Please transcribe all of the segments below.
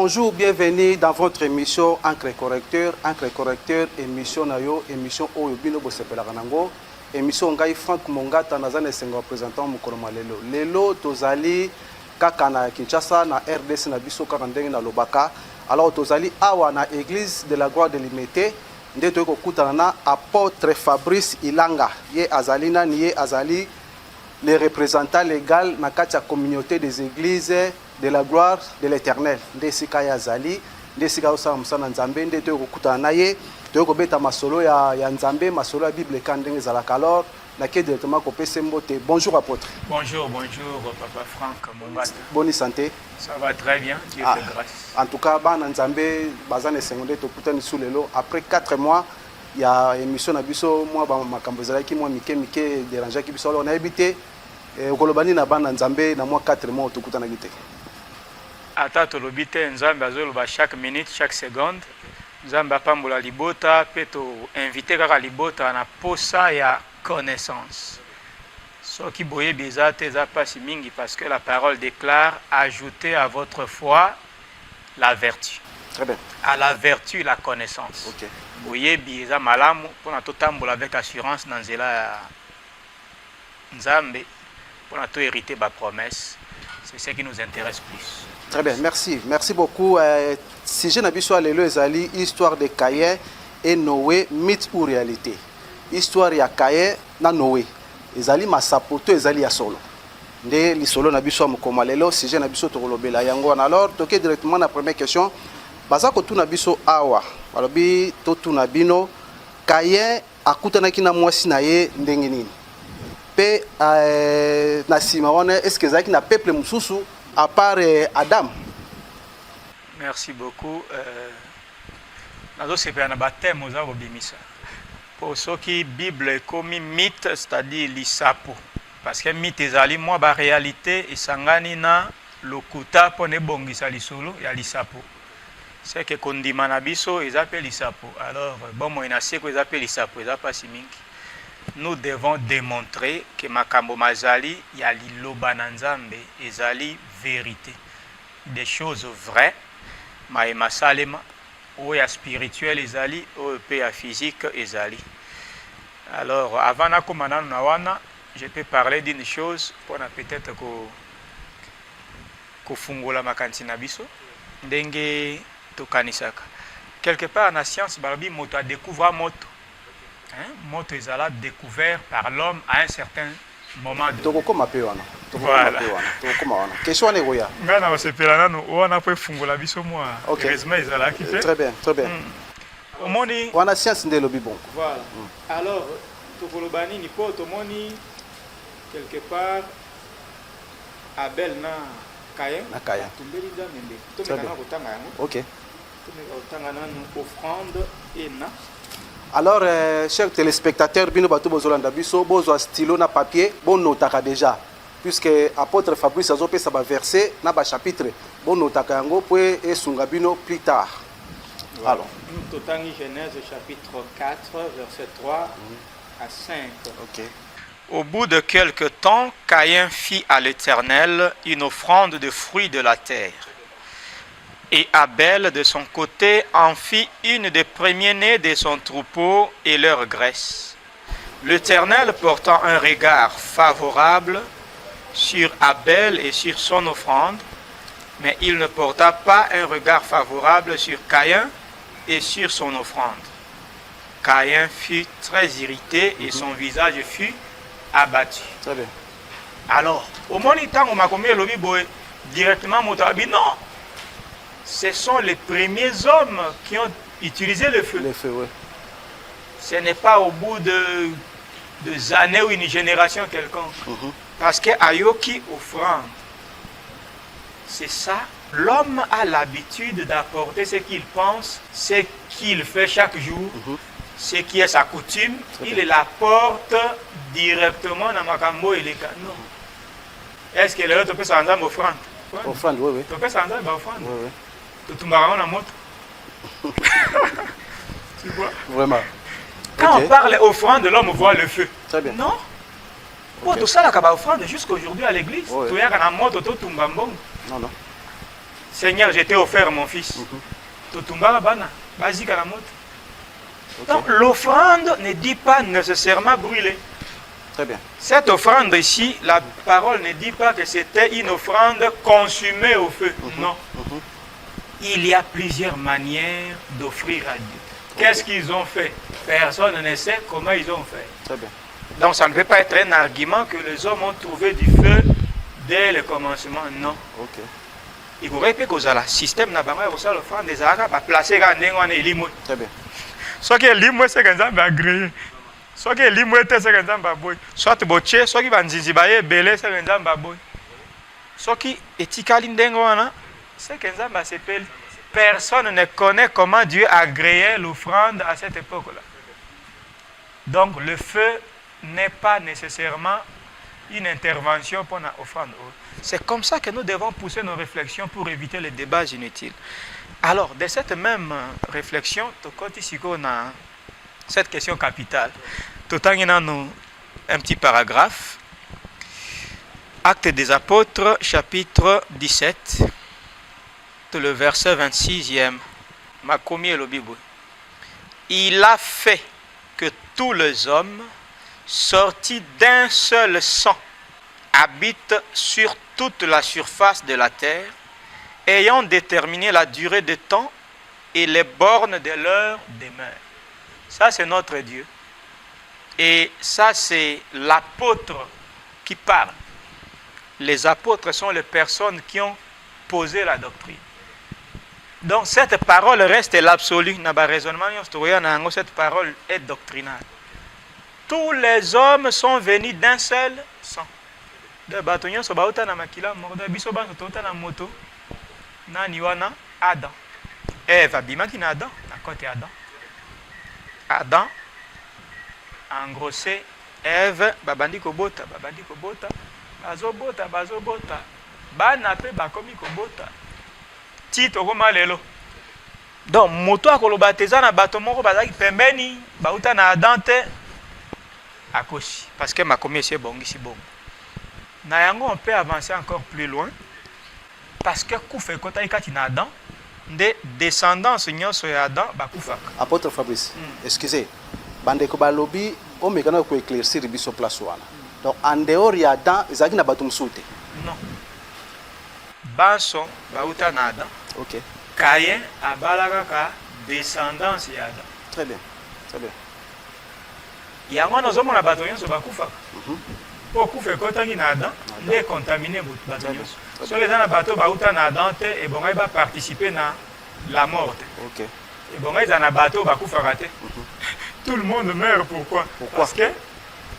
Bonjour, bienvenue dans votre émission Encre Correcteur, émission Nayo, émission Oyobino Bosepelaranango, émission Ngai Franck Mongata Nazane Sengo représentant Mukoloma Lelo. Lelo Tozali Kakana Kinshasa na RDC na biso Karandeng na Lobaka. Alors Tozali awa na église de la gloire de l'Imité, nde toyeko kutana na apôtre Fabrice Ilanga. Ye azalina niye azali le représentant légal na kati ya communauté des églises de la gloire de l'Éternel. Nde sika ya zali, nde sika osala musana nzambe, nde toyeko kutana na ye, toyeko beta masolo ya nzambe, masolo ya Bible kandenge ezalaka. Alors naké directement kopesa mbote. Bonjour apôtre. Bonjour, papa Franck Mongata. Bonne santé. Ça va très bien, Dieu fait grâce. En tout cas, bana nzambe bazane secondaire tokutani sous lelo après 4 mois il y a émission na biso moi ba makambo ezalaki moi mike déranger ki biso alors na ebité okolobani na bana nzambe na moi 4 mois tokutana gite. Ata tolobi te nzambe azoloba chaque minute, chaque seconde. Nzambe apambola libota pe to inviter kaka libota na posa ya connaissance. Ce qui boye bizate eza pasi mingi parce que la parole déclare ajouter à votre foi la vertu. Très bien. À la vertu la connaissance. OK. Boye biza malamu pour na totambola avec assurance dans nzela nzambe pour na to hériter ba promesse. C'est ce qui nous intéresse plus. Très bien, merci. Merci beaucoup. Sujet na biso lelo ezali histoire de Caïn et Noé, mythe ou réalité. Histoire ya Caïn na Noé. Ezali masapoto ezali ya solo. Nde lisolo na biso mukoma lelo sujet na biso tokolobela yango na alors toke directement na première question. Baza ko tuna biso awa. Balobi to tuna bino Caïn akutanaki na mwasi na ye ndenge nini? Pe na sima wana est-ce que ezaki na peuple mususu à part Adam? Merci beaucoup. Nazo sepela na baptême oza kobimisa. Pour ceux qui Bible comme mythe, c'est-à-dire lisapo. Parce que mythe ezali moi ba réalité esangani na lokuta pone bongisa lisolo ya lisapo. C'est que kondima na biso ezape lisapo. Alors bon moi na seko ezape lisapo, ezapa simingi. Nous devons démontrer que makambo mazali ya liloba na nzambe ezali vérité. Des choses vraies, maema salema oya spirituel ezali, oya physique ezali. Alors, avant na komana na wana, je peux parler d'une chose pour peut-être ko fungola makanti na biso ndenge to kanisaka. Quelque part na science balobi moto a découvert moto. Hein? Moto ezala découvert par l'homme à un certain moment de Tokokoma pe wana. Tokokoma wana. Question ne goya. Ngana osepela nanu wana po fungola biso moi. Heureusement ezala ki pe. Très bien, très bien. Omoni wana science nde lobi bon. Voilà. Alors tokolobani ni po tomoni quelque part Abel na Caïn. Na Caïn. Tumbeli za mende. Tomekana kotanga yango. OK. Tomekana nanu offrande et na. Alors, chers téléspectateurs, bino bato bozolanda biso, bozo stylo na papier, bon notaka déjà. Puisque apôtre Fabrice azope sa ba verset na ba chapitre, bon notaka yango po esunga bino plus tard. Voilà. Alors, nous totangi Genèse chapitre 4 verset 3 à 5. OK. Au bout de quelque temps, Caïn fit à l'Éternel une offrande de fruits de la terre. Et Abel, de son côté, en fit une des premiers-nés de son troupeau et leur graisse. L'Éternel portant un regard favorable sur Abel et sur son offrande, mais il ne porta pas un regard favorable sur Caïn et sur son offrande. Caïn fut très irrité et son visage fut abattu. Très bien. Alors, au moment où on m'a commis le biboé, directement, mon tabi, non. Ce sont les premiers hommes qui ont utilisé le feu. Le feu, oui. Ce n'est pas au bout de années ou une génération quelconque. Parce que Ayoki offrande, c'est ça. L'homme a l'habitude d'apporter ce qu'il pense, ce qu'il fait chaque jour, ce qui est sa coutume. Il l'apporte directement dans Makambo et les canons. Est-ce que l'autre peut s'en faire offrande? Offrande, oui, oui. Tu peux s'en faire offrande? Oui, oui. Tu m'as la moto. Tu vois? Vraiment. Quand on parle offrande, l'homme voit le feu. Très bien. Non? Pour tout ça, la offrande jusqu'aujourd'hui à l'église. Oui. Tu as la moto, tu as Non, non. Seigneur, je t'ai offert mon fils. Totumba bana, basique à la moto. Donc l'offrande ne dit pas nécessairement brûler. Très bien. Cette offrande ici, la parole ne dit pas que c'était une offrande consumée au feu. Non. Il y a plusieurs manières d'offrir à Dieu. Qu'est-ce qu'ils ont fait? Personne ne sait comment ils ont fait. Très bien. Donc ça ne peut pas être un argument que les hommes ont trouvé du feu dès le commencement. Non. Ok. Il faudrait que le système n'a pas l'offrande des Arabes à placer à Néon. Très bien. Soit que l'immo c'est qu'un zamba agréé. Soit que l'immo était c'est qu'un zamba boy. Soit boché, soit qui va nzizibaye belé c'est qu'un zamba boy. Soit qui etikali ndengoana c'est qu'un zamba s'appelle. Personne ne connaît comment Dieu a agréé l'offrande à cette époque-là. Donc le feu n'est pas nécessairement une intervention pour l'offrande. C'est comme ça que nous devons pousser nos réflexions pour éviter les débats inutiles. Alors, de cette même réflexion, on a cette question capitale. Tout en ayant un petit paragraphe. Actes des Apôtres, chapitre 17, le verset 26e. Il a fait que tous les hommes, sortis d'un seul sang, habitent sur toute la surface de la terre, ayant déterminé la durée de temps et les bornes de leur demeure. Ça, c'est notre Dieu. Et ça, c'est l'apôtre qui parle. Les apôtres sont les personnes qui ont posé la doctrine. Donc, cette parole reste l'absolu. Cette parole est doctrinale. Tous les hommes sont venus d'un seul sang. De bâtonniers sont bauta na makila morda biso ba tota na moto na niwana Adam. Eva bimaki na Adam na côté Adam. Adam engrossé Eve babandi kobota bazobota bana pe bakomi kobota tito koma lelo. Donc moto akoloba teza na bato moko bazaki pembeni bauta na Adam te akosi parce que makomi c'est bongisi bongo. On peut avancer encore plus loin parce que Koufé Kota Ikati na Adam, des descendants Seigneur sur Adam, Bakoufak. Apôtre Fabrice, excusez, Bandeko Balobi, on me connaît pour éclaircir biso place wana. Donc en dehors il y a Adam, Zaki na batum soute. Non. Banson, Bauta na Adam. OK. Caïn a balaka descendance ya Adam. Très bien. Très bien. Il y a un homme na batoyon sur Bakoufak. Pour Koufé Kota na Adam, les contaminés batoyon. Sur les gens bateau bauta na Adam et bon il va participer à la mort. OK. Et bon ils en bateau Bakoufak raté. Tout le monde meurt pourquoi? Parce que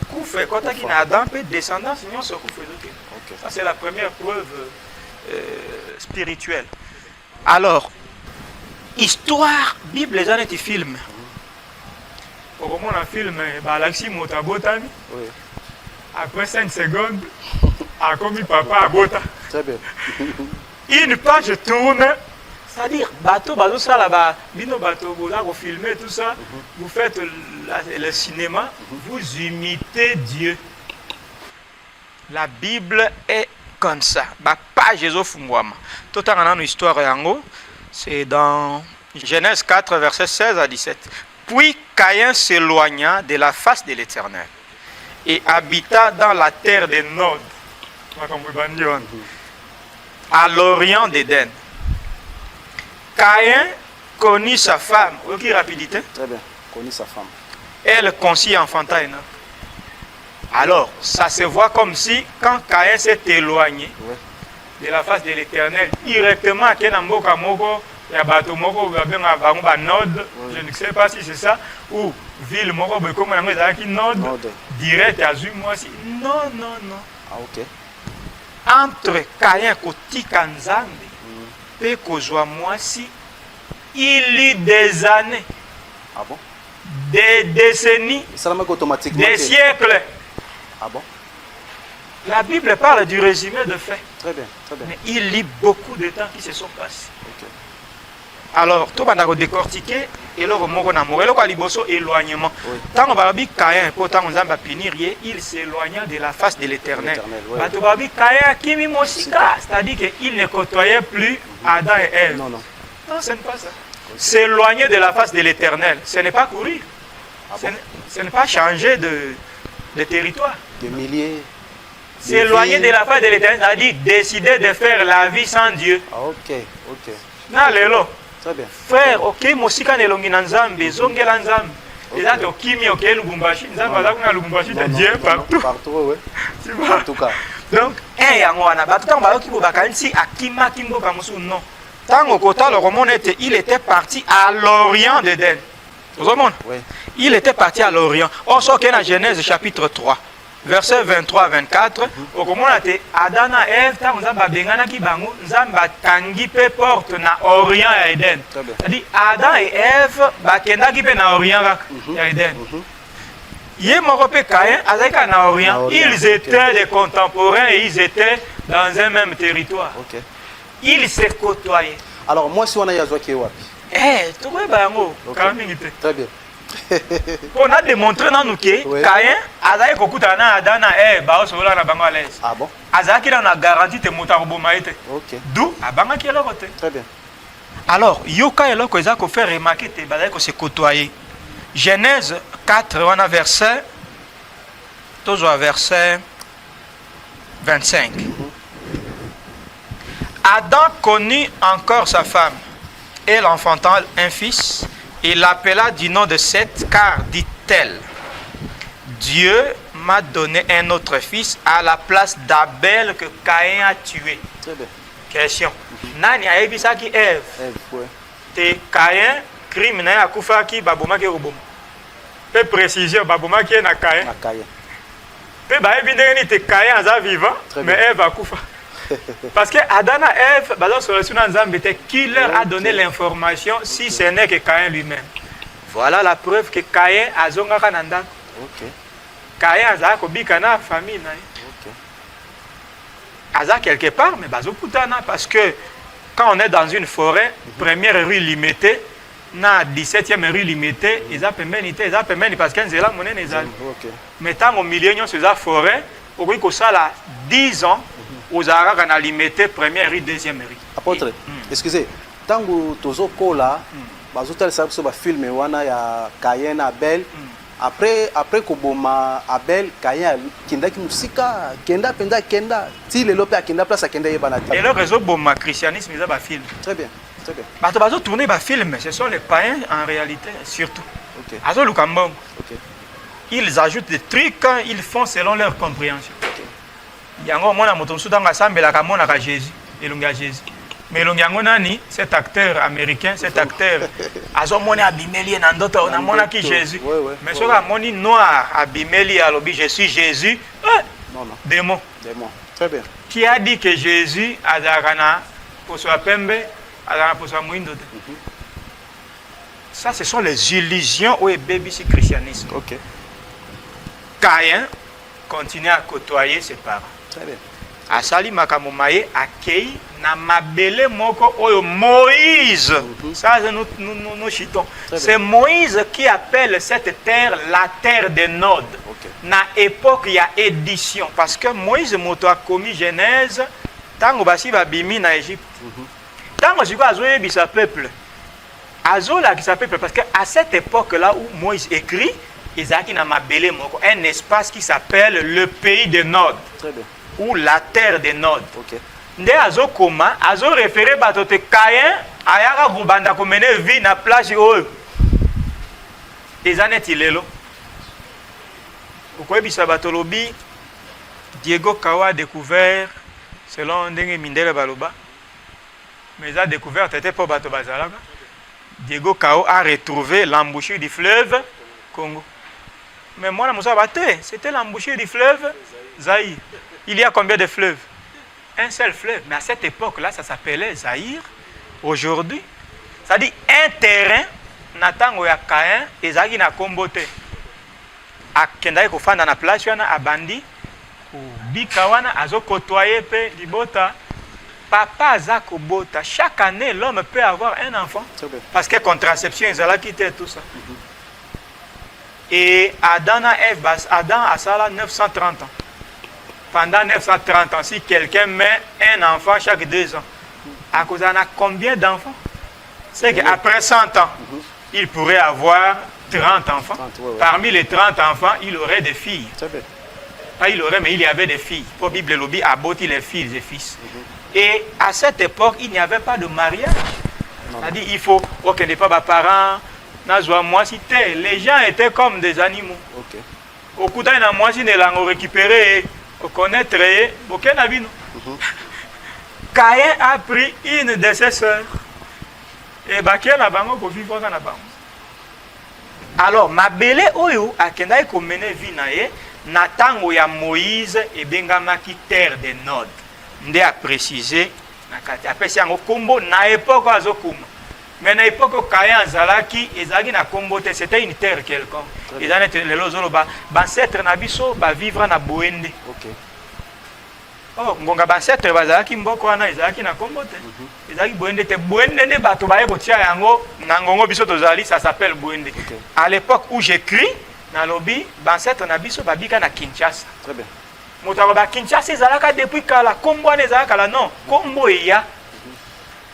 Koufé Kota na Adam peut descendre sinon ce Koufé d'autre. OK. Ça c'est la première preuve spirituelle. Alors histoire Bible les années film. Pour comment un film Balaxi Motabotami. Oui. Après 5 secondes, a commis papa à Bota. Très bien. Une page tourne, c'est-à-dire, bateau, ça là-bas, bino bateau, vous filmez tout ça, vous faites le cinéma, vous imitez Dieu. La Bible est comme ça. Ba page Fumwama. Tout en une histoire yango, c'est dans Genèse 4, versets 16 à 17. Puis Caïn s'éloigna de la face de l'Éternel et habita dans la terre des Nod, à l'orient d'Éden. Caïn connut sa femme. Ok, rapidité. Très bien. Connut sa femme. Elle conçut enfanta Enoch. Alors, ça se voit comme si, quand Caïn s'est éloigné de la face de l'Éternel, directement à Kenamboka Moko, il y a bateau Moko, Nod, je ne sais pas si c'est ça, ou ville Moko, comme on a dit Nod, direct à Zumwasi. Non, non, non. Ah, OK. Entre Caïn et Kanzambe, et Kozwa Mwasi, il y a des années, ah bon? des décennies, des siècles. Ah bon? La Bible parle du résumé de faits. Très bien, très bien. Mais il y a beaucoup de temps qui se sont passés. OK. Alors, tout le monde a décortiqué et le remorque na mort. Et le qualiboso éloignement. Tant on va dire Caïn, pourtant on va punir, il s'éloigna de la face de l'Éternel. Bato va dire Caïn kimi mosika, c'est-à-dire qu'il ne côtoyait plus Adam et Ève. Non, non. Non, ce n'est pas ça. S'éloigner de la face de l'Éternel, ce n'est pas courir. Ce n'est pas changer de territoire. Des milliers. S'éloigner de la face de l'Éternel, c'est-à-dire décider de faire la vie sans Dieu. Ah, ok, ok. Na lelo. Très bien. Frère, ok, mosika nelongi na nzambe, zongela nzambe. Eza to kimi ok Lubumbashi, nzambe aza kuna Lubumbashi ta Dieu partout. Partout, oui. Tu vois? En tout cas. Donc, yango wana bato tango bayoki bobakanisi akimaki mboka mosusu non. Tango kotala komona ete il était parti à l'orient d'Éden. Vous comprenez? Oui. Il était parti à l'orient. Or, ce qui est dans Genèse chapitre 3, verset 23 à 24, au moment où Adam et Ève, Nzamba tangi pe porte na orient à Éden. C'est-à-dire Adam et Ève bakendaki pe na orient à Éden. Yé morope Caïn, azaka na orient, ils étaient des contemporains et ils étaient dans un même territoire. Ok. Ils se côtoyaient. Alors, moi, si on a yazwa qui est wapi? Tu vois, bango, très bien. On a démontré dans nous que Caïn a kokutana Adam na Ève ba osola na bango à l'aise. Ah bon? Azaki na garantie te motarbo maite. Ok. D'où abanga ki eloko te. Très bien. Alors, yoka eloko eza ko faire remarquer te bazaki ko se côtoyer. Genèse 4 on a verset toujours verset 25. Adam connut encore sa femme. Elle enfanta un fils. Il l'appela du nom de Seth, car, dit-elle, Dieu m'a donné un autre fils à la place d'Abel que Caïn a tué. Très bien. Question. Nani a ebisaki Ève? Ève, oui. Te Caïn, crime na akufaki babomaki robom. Pe précision babomaki na Caïn. Na Caïn. Pe ba ebindeni te Caïn aza vivant, mais Ève akufa. Parce que Adam et Ève, qui leur a donné l'information si ce n'est que Caïn lui-même. Voilà la preuve que Caïn a zongaka nanda. Ok. Caïn a kobika na famille na. Ok. Aza quelque part, mais bazokutana parce que quand on est dans une forêt, première rue limitée, na 17e rue limitée, ils ont permis parce qu'ils ont monnaie les gens. Mais tant au milieu de cette forêt, au bout de ça 10 ans. Aux Arabes, on a limité première rue, deuxième rue. Apôtre, excusez, tant que tozo kola, bazotel sabe so ba film wana ya Caïn Abel. Après koboma Abel, Caïn kindaki musika, kenda penda kenda, ti lelo pe kenda place kenda yebana. Et le réseau boma christianisme ils a ba film. Très bien, très bien. Bato bazo tourner ba film, ce sont les païens en réalité surtout. OK. Azo lukambong. OK. Ils ajoutent des trucs, ils font selon leur compréhension. Yango mona moto mususu tanga sambela kamona ka Jésus, elonga Jésus. Mais elonga yango nani, cet acteur américain, cet acteur azomona abimeli na ndoto na mona ki Jésus. Mais soka moni noir abimeli alobi je suis Jésus. Non non. Démon. Démon. Très bien. Qui a dit que Jésus azakana pour soi pembe, azakana pour soi muindo. Ça ce sont les illusions ou baby si christianisme. OK. Caïn continue à côtoyer ses parents. Très bien. Asali makamomaye akei na mabele moko oyo Moïse. Ça nous chitons. C'est Moïse qui appelle cette terre la terre des Nod. Na époque il y a édition parce que Moïse moto a commis Genèse tango basi babimi na Égypte. Tango siko azoye bisa peuple. Azola qui s'appelle parce que à cette époque là où Moïse écrit Isaki na mabele moko un espace qui s'appelle le pays des Nod. Très bien. Ou la terre des Nod. OK. Nde azo koma, azo référé bato te Caïn ayaka kubanda ko mener vie na plage oyo. Ezaneti lelo. Pourquoi bisa bato lobi Diego Kawa a découvert selon ndenge mindele baloba. Mais a découvert était pour bato bazalaka. Diego Kao a retrouvé l'embouchure du fleuve Congo. Mais moi, c'était l'embouchure du fleuve Zaïre. Il y a combien de fleuves? Un seul fleuve. Mais à cette époque-là, ça s'appelait Zaïre. Aujourd'hui, ça dit un terrain, Natango ya Caïn, et Zagi na Kombote. A Kendai Kofanda na place, a Bandi, ou Bikawana, Azo Kotoye, Pe, Libota. papa Zako Bota, chaque année, l'homme peut avoir un enfant. Parce que contraception, ils ont quitté tout ça. Et Adam et Ève, Adam a ça là 930 ans. Pendant 930 ans, si quelqu'un met un enfant chaque 2 ans, à cause d'en a combien d'enfants? C'est qu'après 100 ans, il pourrait avoir 30 enfants. 30, ouais. Parmi les 30 enfants, il aurait des filles. Pas il aurait, mais il y avait des filles. Pour la Bible, il a bâti les filles et fils. Et à cette époque, il n'y avait pas de mariage. C'est-à-dire, il faut qu'il n'y ait pas de parents. Les gens étaient comme des animaux. Au coup d'un mois, si nous récupéré, on connaître, aucun avis. Caïn a pris une de ses sœurs. Et Bakia n'a pas vivre dans la banque. Alors, ma belle oyo a kendai komene vinae na tango ya Moïse et bengamaki terre de Nod. Ndé a précisé na kati apesi yango kombo na époque azokuma. Mais na époque Caïn azalaki ezalaki na kombo te, c'était une terre quelconque. Ezalaki lelo zoloba ancêtre na biso ba vivre na boende. Oh, ngonga bancetre bazalaki mboko wana ezalaki na kombo te. Ezalaki boende te, boende ne bato baye kotia yango na ngongo biso tozali, ça s'appelle boende. À l'époque où j'écris na lobi bancetre na biso babika na Kinshasa. Très bien. Motaro ba Kinshasa ezalaka depuis kala, kombo wana ezalaka la non, kombo eya.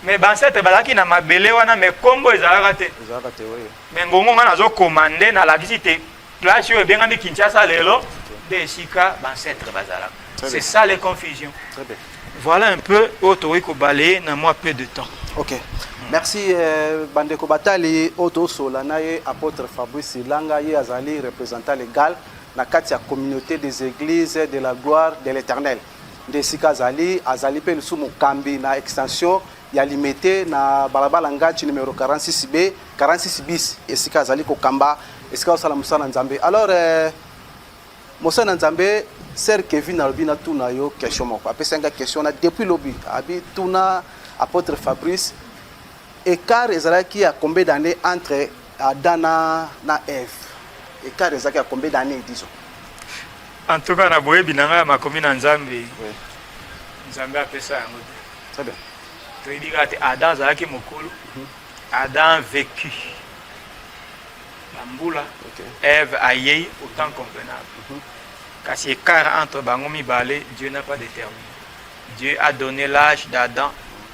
Mais bancetre bazalaki na mabele wana mais kombo ezalaka te. Ezalaka te oui. Mais ngongo ngana zo commander na la visite place yo ebengami Kinshasa lelo de sika bancetre bazalaka. C'est ça les confusions. Très bien. Voilà un peu Otoiko Balé, dans moi peu de temps. Ok. Merci Bandeko Batali, Oto Solanaye, apôtre Fabrice Langaye, Azali, représentant légal, dans la communauté des églises de la gloire de l'éternel. De Sika Azali, Azali Pel Sumu Kambi, na extension, il y a limité, na Balabalanga, numéro 46B, 46 bis, et Sika Azali Kokamba, et Sika Osalamusa Nzambe. Alors, Moussa Nzambe, Sir Kevin Albina tuna yo question moko. Après c'est une question depuis lobby. Abi tuna apôtre Fabrice. Écart ezalaki a combien d'années entre Adam na Ève? Écart ezalaki a combien d'années disons? En tout cas na boye binanga ma commune Nzambe. Oui. Nzambe a fait ça. Très bien. Tu dis que Adam ezalaki mokolo. Adam vécu. Bambula. Ève aye autant convenable. Car si écart entre Bangomi Balé, Dieu n'a pas déterminé. Dieu a donné l'âge d'Adam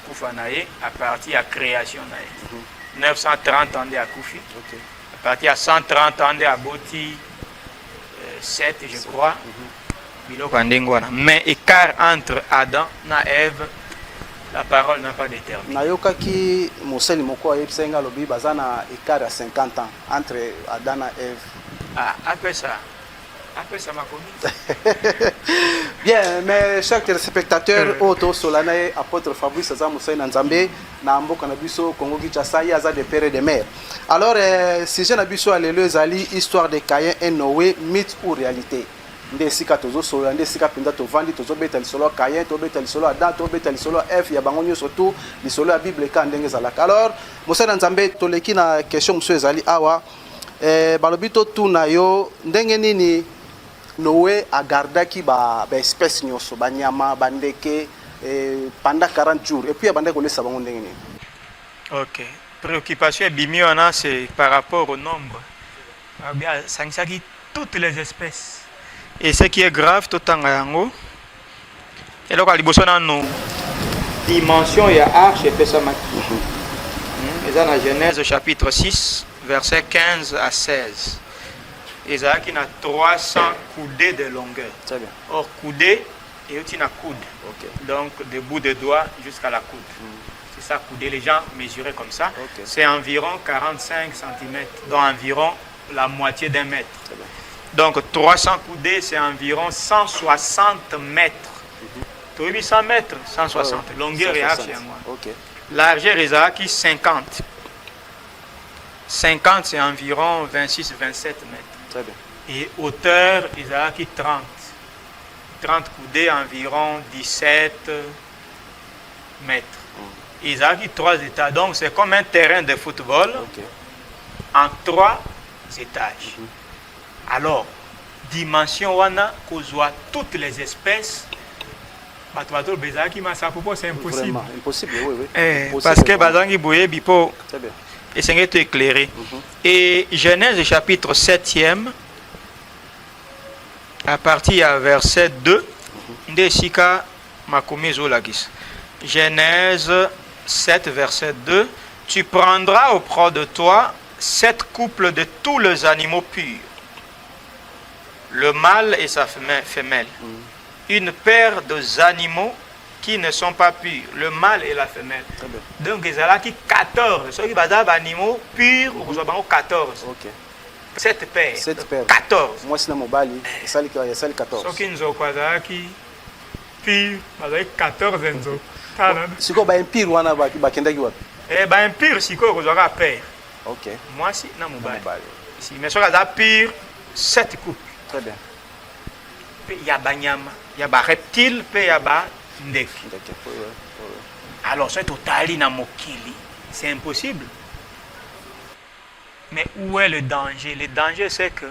Koufanaye à partir de la création. 930 ans de Koufi. À partir de 130 ans de Boti 7, je crois. Mais écart entre Adam et Ève, la parole n'a pas déterminé. Nayoka ki Moussel Moko a Epsenga Lobi Bazana écart à 50 ans entre Adam et Ève. Ah, après ça. Après ça m'a connu. Bien, mes chers téléspectateurs, Oto Solanaye, apôtre Fabrice Azamoussa Nzambe, Nambo Kanabiso, Congo Kinshasa, Yaza de père et de mère. Alors, si je n'abisso à l'Eleu-Zali, histoire de Caïn et Noé, mythe ou réalité. Nde sika tozo solo, nde sika pinda to vandi tozo beta lisolo Caïn, to beta lisolo Adam, to beta lisolo Ève, ya bangonyo surtout lisolo la Bible ka ndenge zalaka. Alors, Moussa Nzambe toleki na question monsieur Zali awa, balobito tuna yo ndenge nini Noé a gardé ba espèce nyoso ba nyama bandeke pendant 40 jours et puis a bandé ko le sabango ndenge. OK. Préoccupation bimiona c'est par rapport au nombre. Bien sangsaki toutes les espèces. Et ce qui est grave tout en yango. Et donc à liboso na no dimension ya arche et ça maki. Et dans la Genèse chapitre 6 verset 15 à 16. Isaac a 300 coudées de longueur. Très bien. Or, coudée, et aussi une coude. Okay. Donc, de bout de doigt jusqu'à la coude. C'est ça, coudée. Les gens mesuraient comme ça. Okay. C'est environ 45 cm, dont environ la moitié d'un mètre. Très bien. Donc, 300 coudées, c'est environ 160 mètres. 800 mètres, 160. Longueur et arche, okay. Largeur, Isaac, 50. 50, c'est environ 26-27 mètres. Très bien. Et hauteur, Isaac 30. 30 coudées, environ 17 mètres. Isaac 3 étages. Donc c'est comme un terrain de football en 3 étages. Alors, dimension wana kozwa toutes les espèces c'est impossible. Vraiment, impossible, oui, oui. Parce que bazangi boye bipo. Très bien. Et c'est éclairé. Et Genèse chapitre 7e, à partir du verset 2, Ndesika Makomezo Lagis. Genèse 7, verset 2. Tu prendras auprès de toi 7 couples de tous les animaux purs, le mâle et sa femelle. Une paire d'animaux qui ne sont pas purs, le mâle et la femelle. Donc, il y a 14. Ceux qui sont animaux purs, vous avez 14. Ok. 7 paires. 7 paires. 14. Moi, c'est dans mon bali. Il y a 14. Ceux qui sont purs, vous avez 14. Si vous avez un pire, vous avez un pire, si vous avez un paire. Ok. Moi, c'est dans mon bali. Mais ceux qui sont purs, 7 couples. Très bien. Il y a banyama, il y a reptiles, il y a ndek. Alors, c'est total na mokili, c'est impossible. Mais où est le danger? Le danger, c'est que,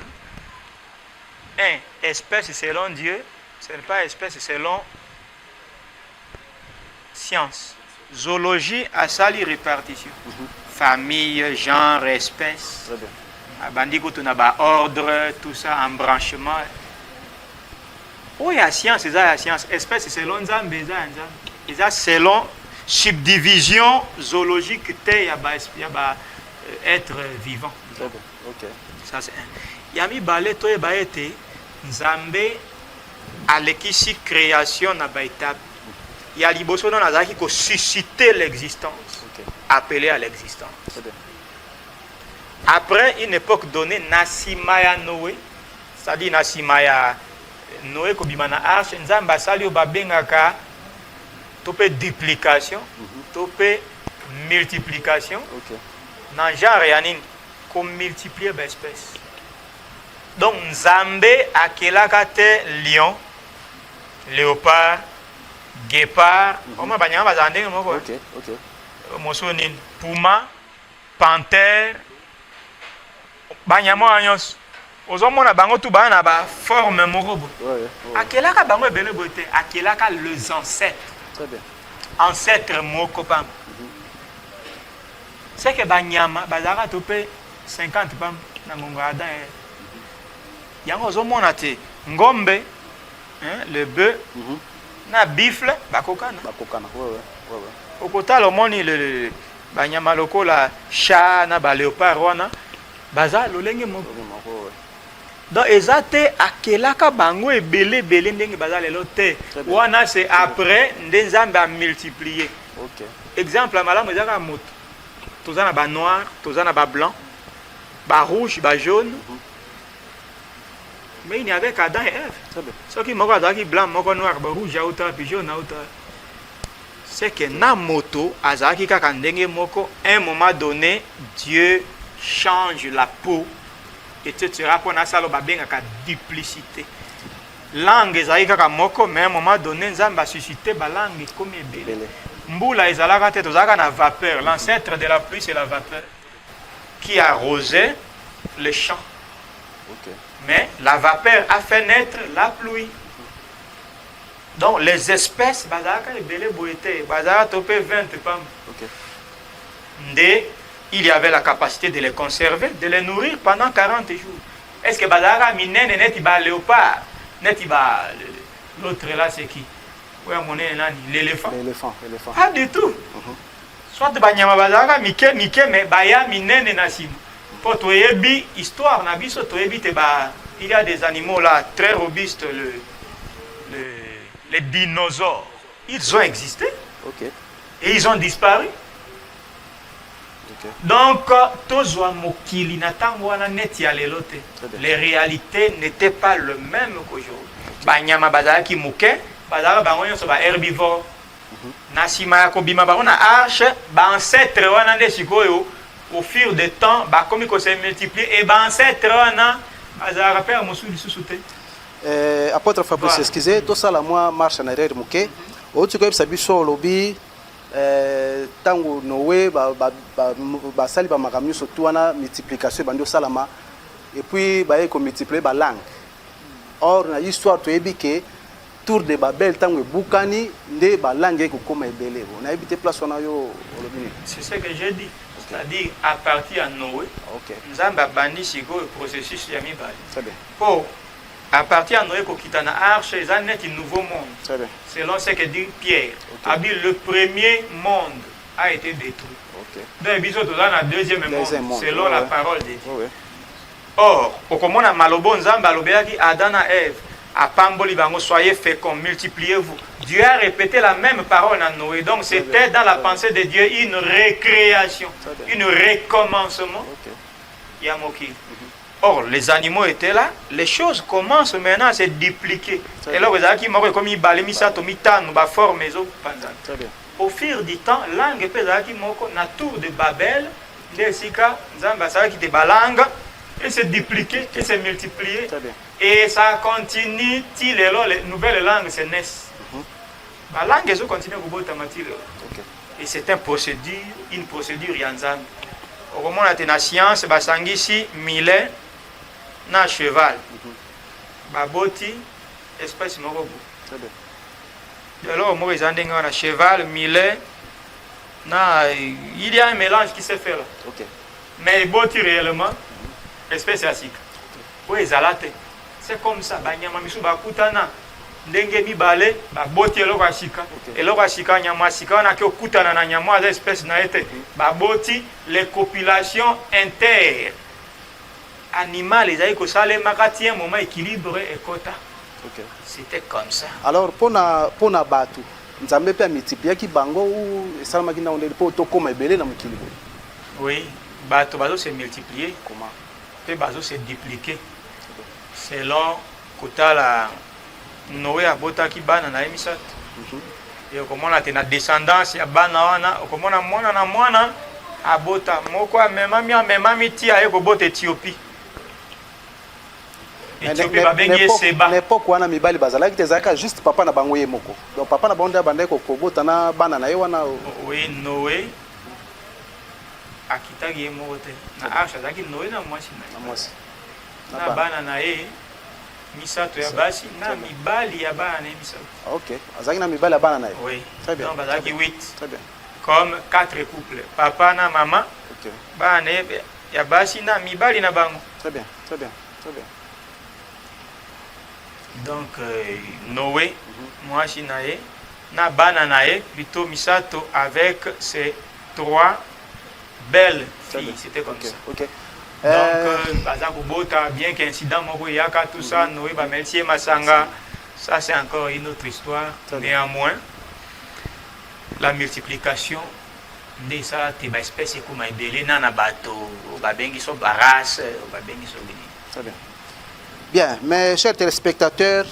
espèce selon Dieu, ce n'est pas espèce selon science. Zoologie a sa répartition. Famille, genre, espèce. Très bien. Bandiko, tu n'as ordre, tout ça, embranchement. Oui, la science, c'est la science. Espèce, c'est selon Nzambe, c'est selon subdivision zoologique, il y a être vivant. Très bien. Ok. Ça, c'est un. Il y a mis balé, toi, et été, Nzambe, à l'équipe création, na étape. Il y a liboso dans la qui susciter l'existence, appelé à l'existence. Très bien. Après une époque donnée, Nasimaya Noé, c'est-à-dire Nasimaya Noé kobimana arche nzamba sali obabengaka topé duplication topé multiplication dans genre yanine comme multiplier l'espèce. Donc nzambe akelaka te lion, léopard, guépard, oma banyama bazande moko. OK. Mosonine puma, panthère, banyama anyos. Ozomona bango tout bana ba forme moko. Akelaka bango ebele bote, akelaka les ancêtres. Très bien. Ancêtre moko pam. C'est que banyama bazaka topé 50 pam na ngonga Adam. Yango ozomona te ngombe, le bœuf, na bifle bakokana. Bakokana. Okota lo moni le banyama lokola chat na ba léopard wana baza lolenge moko. Donc ezate akelaka bango ebele ndenge baza lelo te. Wana c'est après nzambe a multiplier. OK. Exemple malamu ezaka moto. Tozana ba noir, tozana ba blanc, ba rouge, ba jaune. Mais il n'y avait qu'Adam et Ève. Très bien. Ce qui moko azaki blanc, moko noir, ba rouge autant puis jaune autant. C'est que na moto azaki kaka ndenge moko, un moment donné Dieu change la peau, etc. Pour na salo babengaka duplicité. Langue ezali kaka moko, mais à un moment donné nzambe a suscité ba langue comme ebele. Mbula ezalaka te tozaka na vapeur. L'ancêtre de la pluie c'est la vapeur qui arrosait les champs. OK. Mais la vapeur a fait naître la pluie. Donc les espèces bazaka ebele boete, bazaka topé 20 pam. OK. Ndé il y avait la capacité de les conserver, de les nourrir pendant 40 jours. Est-ce que bazaka minene neti ba léopard, neti ba l'autre là c'est qui? Ouais, mon nani, l'éléphant. L'éléphant. Pas du tout. Soit banyama bazaka mike mais baya minene na sima. Pour toyebi histoire na biso toyebi te ba il y a des animaux là très robustes les dinosaures. Ils ont existé. OK. Et ils ont disparu. OK. Donc, les réalités n'étaient pas les mêmes qu'aujourd'hui. Banyama bazaki muke, bazaka bango so ba herbivore. Nasima kobima ba na arche, ba ancêtre wana nde sikoyo au fil du temps, ba komi ko se multiplier et ba ancêtre wana bazaka père mosu lisusu te. Apôtre Fabrice, excusez, tout ça la moi marche en arrière muke. Otu ko biso biso lobi tango Noé ba sali ba makamyo surtout wana multiplication bandi salama et puis ba ko multiplier ba langue. Or na histoire to ebi que tour de Babel tango ebukani nde balangue ekokoma ebele bo nayebi te place wana yo olobi nini? C'est ce que j'ai dit. C'est-à-dire, à partir de Noé, Nzambe a bandi le processus de mibali. Très bien. Pour, à partir de Noé, pour quitter la arche, ils ont un nouveau monde. Très bien. Selon ce que dit Pierre. Le premier monde a été détruit. Donc, ils sont dans le deuxième monde, selon la parole de Dieu. Or, au comment on a malobo Nzambe alobéaki Adam et Ève, à Pamboli bango soyez féconds, multipliez-vous. Dieu a répété la même parole à Noé. Donc c'était dans la pensée de Dieu une récréation, une recommencement. Yamoki. Or, les animaux étaient là, les choses commencent maintenant à se dupliquer. Et là, vous avez dit, comme il balé, il s'est mis à forme. Au fil du temps, langue pesaki moko na tour de Babel, les sika, Nzamba sa qui te balangue, et se dupliquer, et se multiplier. Et ça continue, les nouvelles langues se naissent. La langue, elle continue à vous et c'est une procédure yanzam. Au moment où la science, basangisi mille na cheval. Baboti, espèce morobo. Alors, moi, ils ont dit un cheval, mille, il y a un mélange qui se fait là. Mais boti réellement, espèce asique. Oui, c'est comme ça. Banyama misu bakutana ndenge mibale baboti eloko asika. Eloko asika nyama asika na ke okutana na nyama za espèce na ete. Baboti les copulations inter animal ezali ko sale makati un moment équilibre et quota. C'était comme ça. Alors pona batu Nzambe pe multiplier ki bango ou salama kinda onde po to koma ebele na mukili. Oui, batu bazo se multiplier. Comment? Pe bazo se dupliquer. Selon Kotala Noé a botaki bana na emisat. Et comment la tena descendance ya bana wana, comment na mwana a bota moko memami ti a eko bota Éthiopie. Éthiopie ba bengi Seba. L'époque wana mibali bazalaki tezaka juste papa na bango ye moko. Donc papa na bango banda ko bota na bana na ye wana. Oui, Noé akitaki ye moko te. Na arche azaki Noé na mwasi na. Na mwasi. Na bana na ye misato ya basi na mibali ya bana na misato. OK. Azaki na mibali ya bana na ye. Oui. Très bien. Donc bazaki 8. Très bien. Comme 4 couples. Papa na maman. OK. Bana ya basi na mibali na bango. Très bien. Très bien. Très bien. Donc Noé mwasi na ye na bana na ye plutôt misato avec ses 3 belles filles. C'était comme ça. OK. Donc, bien qu'incident, tout ça, Noé, Meltier, Masanga, ça c'est encore une autre histoire. Néanmoins, la multiplication de ça, tes espèces comme un belé, nana bateau, babengi so baras, babengi so bini. Très bien. Bien, mes chers téléspectateurs,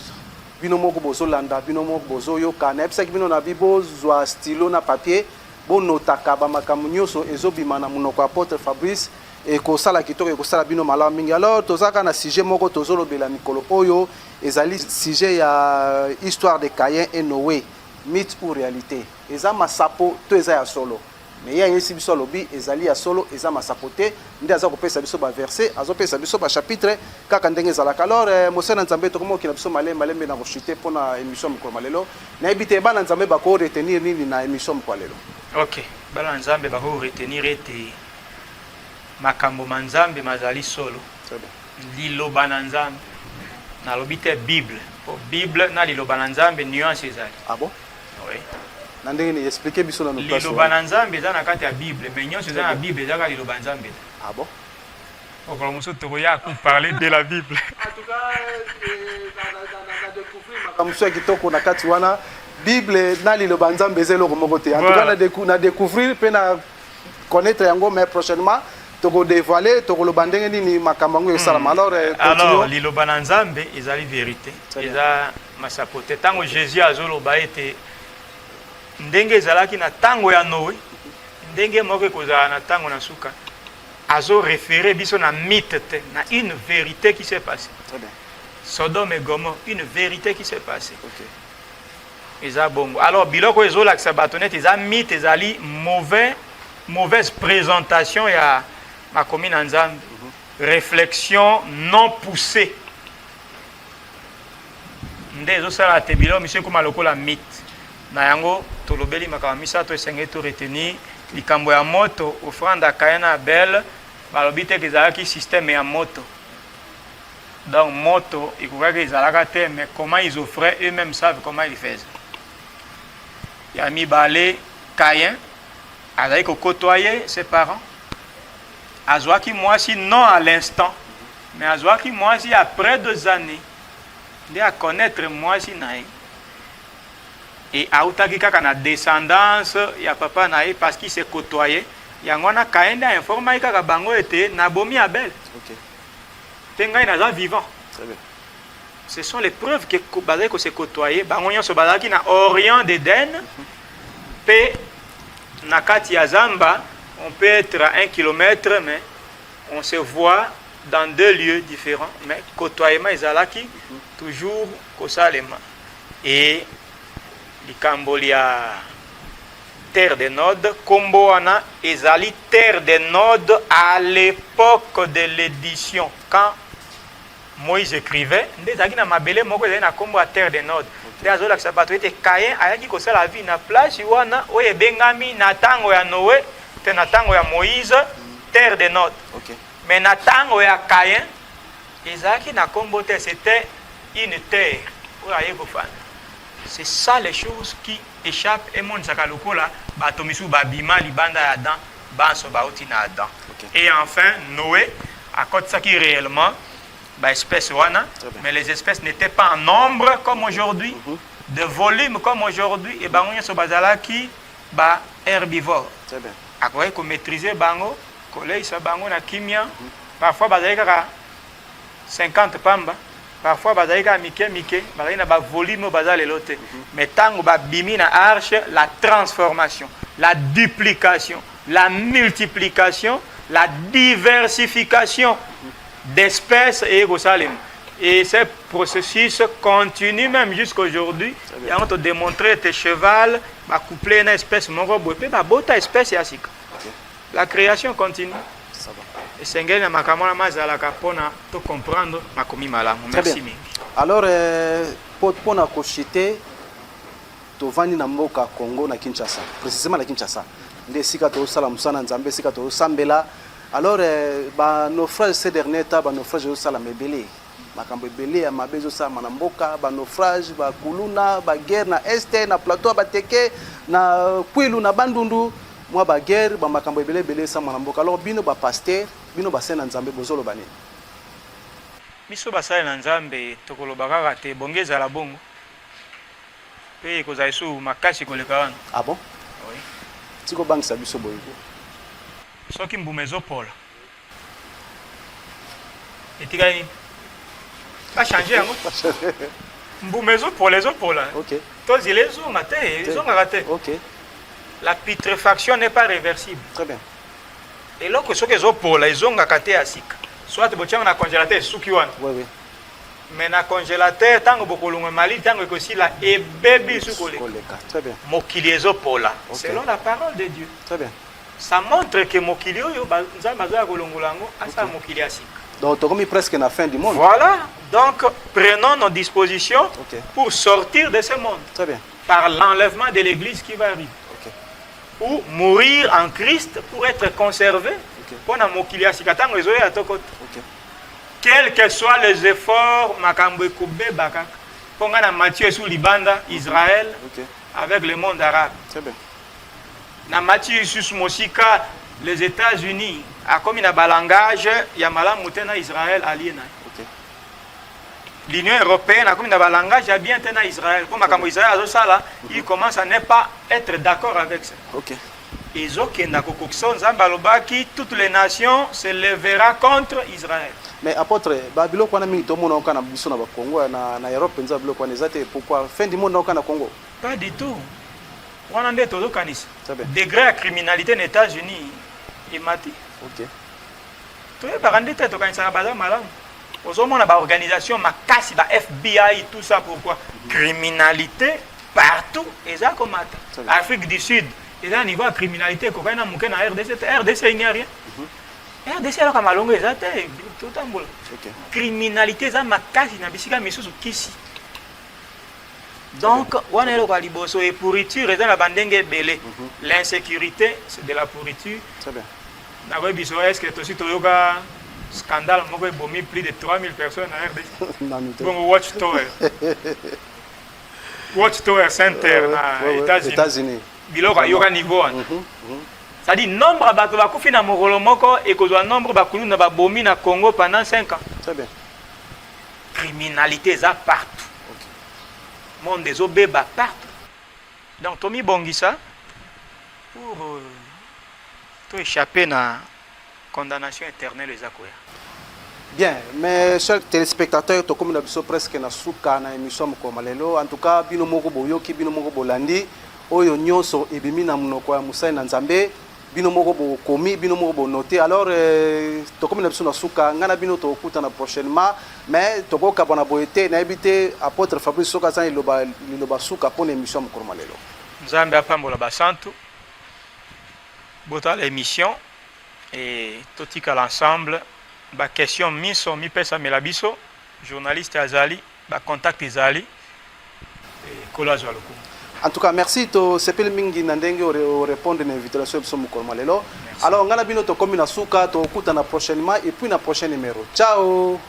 binomo bozo landa, binomo bozo yo kanep, c'est que bino na bibo, zoa stylo na papier, bon notaka ba makamunyo so ezobima na munoko apôtre Fabrice. Et que ça la kitoko que ça la bino malamu mingi. Alors tozaka na sujet moko tozolo bela mikolo oyo ezali sujet ya histoire de Caïn et Noé, mythe ou réalité. Eza masapo to eza ya solo. Mais ya yesi biso lobi ezali ya solo eza masapo te ndi aza kopesa biso ba verset azo pesa biso ba chapitre kaka ndenge ezalaka. Alors mosena Nzambe to komo kina biso malembe na kochite pona émission mko malelo. Na ebite bana Nzambe ba ko retenir nini na émission mko malelo. OK. Bana Nzambe ba ko retenir ete makambo manzambe mazali solo. Liloba na nzambe na lobite Bible. Pour Bible na liloba na nzambe nuance ezali. Ah bon? Oui. Na ndenge ni expliquer biso na notre liloba na nzambe eza na kati ya Bible, mais nuance eza na Bible eza ka liloba na nzambe. Ah bon? Encore monsieur Toroya pour parler de la Bible. En tout cas na découvrir makamso kitoko na kati wana Bible na liloba nzambe ezelo moko te. En tout cas na découvrir pe na connaître yango mais prochainement toko dévoiler toko lo bandenge ni makambango yosalama. Alors liloba na nzambe ezali vérité eza masapote tango Jésus azoloba ete ndenge ezalaki na tango ya Noé ndenge moko kozala na tango na suka azo référer biso na mythe te na une vérité qui s'est passée. Très bien. Sodome et Gomorrhe, une vérité qui s'est passée. OK. Eza bongo. Alors biloko ezolakisa bato net eza mythe ezali mauvaise présentation ya ma commune en Zambie. Réflexion non poussée. nde ezosala te biloko miso ekoma lokola mythe na yango tolobeli makambo misato esengeli to retenir likambo ya moto offrande ya Caïn na Abel balobi te ezalaki système ya moto donc moto ekokaki ezalaka te mais comment ils offraient eux-mêmes savent comment ils faisaient ya mibale Caïn azali kokotoye ses parents azwaki mwasi non à l'instant mais azwaki mwasi après 2 années nde a connaître mwasi na ye et autaki kaka na descendance ya papa na ye parce qu'il s'est côtoyé yango wana Caïn nde ainformaki kaka bango ete nabomi Abel te ngai naza vivant. Très bien. Ce sont les preuves que bazali ko se côtoyer bango nyonso bazalaki na orient d'Éden pe na kati ya zamba on peut être à 1 kilomètre mais on se voit dans 2 lieux différents mais côtoyement ezalaki toujours kosalema et likambo lia terre de Nod kombo wana ezali terre de Nod à l'époque de l'édition quand Moïse écrivait nde ezalaki na mabele moko ezali na kombo ya terre de Nod nde azolakisa bato ete Caïn ayaki kosala vie na place wana oyo ebengami na ntango ya Noé te na ntango ya Moïse terre de Nod mais na ntango ya Caïn ezalaki na kombo te c'était une terre oyo aye kofanda. C'est ça les choses qui échappent et mon saka lokola bato misu babima libanda ya Adam banso bauti na Adam. Et enfin Noé akotisaki réellement ba espèce wana mais les espèces n'étaient pas en nombre comme aujourd'hui de volume comme aujourd'hui et bango nyonso bazalaki ba herbivore. Très bien. Akoki ko maîtriser bango koleisa bango na kimia parfois bazalaki kaka 50 pamba parfois bazali ka mike bazali na ba volume bazali lote mais tango ba bimi na arche la transformation la duplication la multiplication la diversification d'espèces et écosalem et ce processus continue même jusqu'aujourd'hui et on te démontrer tes cheval ba couplé na espèce moko boye pe ba bota espèce ya sika la création continue. Ça va. Et sengeli na makambo na mazalaka pona to comprendre makomi malamu. Merci mingi. Alors pour na koshite tovani na mboka Congo na Kinshasa précisément na Kinshasa nde sika to sala musana nzambe sika to sambela alors ba naufrage ces derniers temps ba naufrage yo sala mebele makambo ebele ya mabezo sa na mboka ba naufrage ba kuluna ba guerre na este na plateau ba teke na Kwilu na Bandundu moi ba guerre ba makambo ebele ebele sa na mboka alors bino ba pasteur bino ba sena nzambe bozolo bani miso basala na nzambe tokoloba kaka te bongeza la bongo pe kozala su makasi koleka wana. Ah bon? Oui. Tiko bangisa biso boyiko soki mbuma ezopola etikali nini bachange yango mbuma ezopola ok tozila ezonga te ezongaka te ok la putréfaction n'est pas réversible. Très bien. Et là que ce que zopola ezongaka te ya sika soit botianga na congélateur suki wana oui mais na congélateur tango bokolonga mali tango ekosila ebebi sukoleka. Très bien. Mokili ezopola selon la parole de Dieu. Très bien. Ça montre que mokili oyo nzambe azoya kolongola yango asala mokili ya sika. Donc tokomi presque na fin du monde. Voilà, donc prenons nos dispositions pour sortir de ce monde. Très bien. Par l'enlèvement de l'église qui va arriver. Ou mourir en Christ pour être conservé. Pour na mokili ya sika tango ezoya tokota. Quels que soient les efforts, makambo ekube bakaka. Ponga na Matthieu sous libanda Israël avec le monde arabe. Très bien. Na Matthieu sous mosika les États-Unis a comme na balangage ya malamu tena Israël aliena. L'Union européenne a comme na balangage ya bien tena Israël. Pour makambo Israël azosala, il commence à ne pas être d'accord avec ça. OK. Ezokenda kokokso nzambe alobaki toutes les nations se lèvera contre Israël. Mais apôtre babilo kwa na mingi to mona okana biso na ba Congo na Europe nza bilo kwa nezate pourquoi fin du monde okana Congo? Pas du tout. Wana nde tozokanisa. Degré de criminalité aux États-Unis et mati. OK. Toi ba ndete tokanisa baza malamu. Ozomona ba organisation makasi ba FBI tout ça pourquoi? Criminalité partout eza komata. Afrique du Sud, et là niveau de criminalité ko kana muke na RDC il n'y a rien. RDC alors ka malongo eza te tout tambola. OK. Criminalité za makasi na bisika misusu kisi. Donc, on est là liboso et pourriture, et dans la bandenge belé. L'insécurité, c'est de la pourriture. Très bien. Est-ce que tu as yoga scandale, moi j'ai bombé plus de 3000 personnes à RDC. Bon, Watchtower. Watchtower Center, aux États-Unis. Biloko yoga niveau. C'est-à-dire, nombre de bateaux qui na Morolomoko et que le nombre de bateaux qui na bombé na Congo pendant 5 ans. Très bien. Criminalité, ça partout. Monde des obébas partout. Donc, Tommy Bongissa, pour échapper à la condamnation éternelle des Akoya. Bien, mes chers téléspectateurs, to comme nous presque na suka na émission comme lelo. En tout cas, bino moko boyoki, bino moko bolandi, oyo nyonso ebimi na munoko ya Musai na Nzambe, bino moko bo komi, bino moko bo noté. Alors, to comme nous na suka, ngana bino to okuta na prochainement, mais to ko kabona boyete na ebité apôtre Fabrice Soka za iloba suka pour l'émission comme lelo. Nzambe apambola basantu. Bota l'émission et totika l'ensemble. Ba question miso mi pesa melabiso journaliste azali ba contact ezali et collage à loko. En tout cas, merci to sepel mingi nandenge o répondre à l'invitation de Mukolma lelo. Alors ngana bino to komi na suka to okuta na prochainement et puis na prochain numéro. Ciao.